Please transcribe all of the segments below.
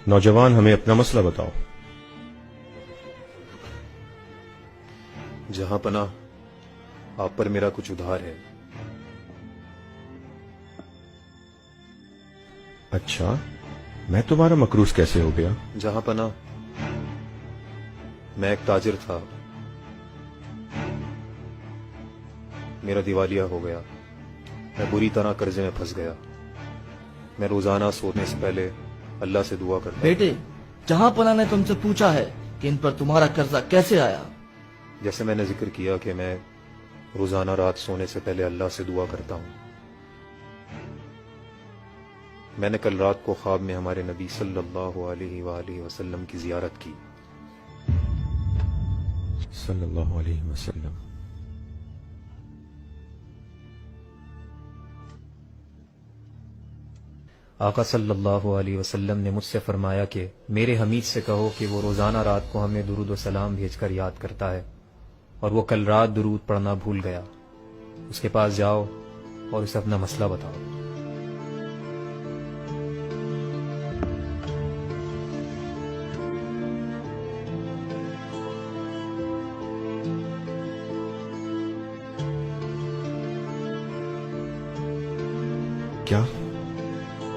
नौजवान हमें अपना मसला बताओ। जहां पनाह आप पर मेरा कुछ उधार है। अच्छा, मैं तुम्हारा मकरूज कैसे हो गया? जहां पनाह मैं एक ताजिर था, मेरा दिवालिया हो गया, मैं बुरी तरह कर्जे में फंस गया। मैं रोजाना सोने से पहले अल्लाह से दुआ करता। बेटे, जहां पना ने तुमसे पूछा है कि इन पर तुम्हारा कर्जा कैसे आया। जैसे मैंने जिक्र किया कि मैं रोजाना रात सोने से पहले अल्लाह से दुआ करता हूँ। मैंने कल रात को ख्वाब में हमारे नबी सल्लल्लाहु अलैहि वसल्लम की जियारत की। सल्लल्लाहु अलैहि वसल्लम। आका सल्लल्लाहु अलैहि वसल्लम ने मुझसे फरमाया कि मेरे हमीद से कहो कि वो रोजाना रात को हमें दुरूद व सलाम भेजकर याद करता है, और वो कल रात दुरूद पढ़ना भूल गया। उसके पास जाओ और उसे अपना मसला बताओ।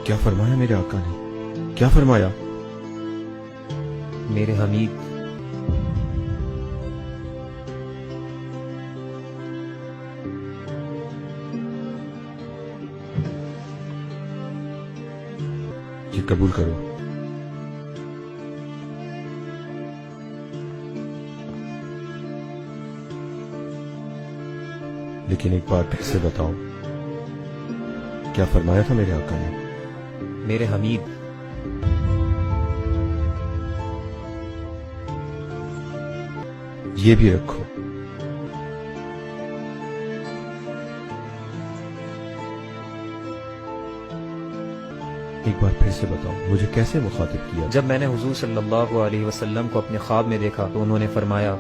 क्या फरमाया मेरे आका ने? क्या फरमाया? मेरे हमीद, ये कबूल करो। लेकिन एक बार फिर से बताओ, क्या फरमाया था मेरे आका ने? मेरे हमीद, ये भी रखो। एक बार फिर से बताओ, मुझे कैसे मुखातिब किया? जब मैंने हुजूर सल्लल्लाहु अलैहि वसल्लम को अपने ख्वाब में देखा तो उन्होंने फरमाया,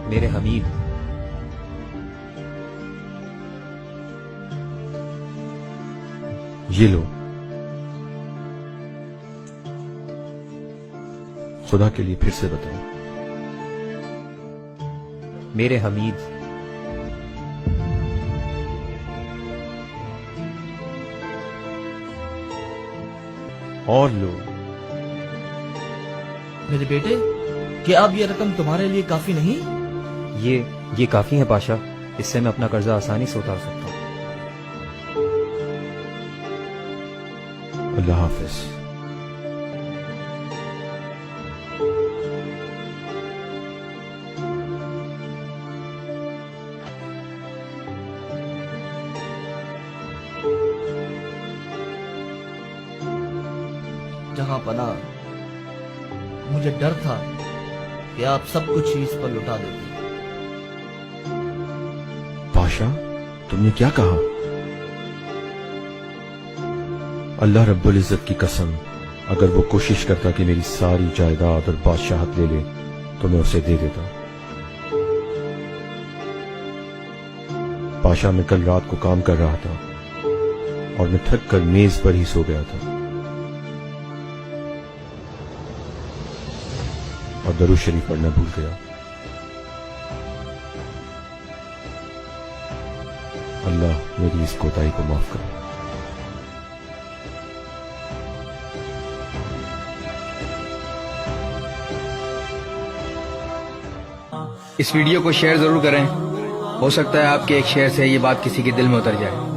मेरे हमीद, ये लो, खुदा के लिए फिर से बताओ। मेरे हमीद, और लो। मेरे बेटे, क्या अब ये रकम तुम्हारे लिए काफी नहीं? ये काफी है पाशा, इससे मैं अपना कर्जा आसानी से उतार सकता हूँ। अल्लाह हाफिज। जहां पना, मुझे डर था कि आप सब कुछ ही इस पर लुटा देते। पाशा, तुमने क्या कहा? अल्लाह रब्बुल इज्जत की कसम, अगर वो कोशिश करता कि मेरी सारी जायदाद और बादशाहत ले ले तो मैं उसे दे देता। पाशा, मैं कल रात को काम कर रहा था और मैं थक कर मेज पर ही सो गया था और दरूद शरीफ पढ़ना भूल गया। अल्लाह मेरी इस कोताही को माफ करे। इस वीडियो को शेयर जरूर करें। हो सकता है आपके एक शेयर से ये बात किसी के दिल में उतर जाए।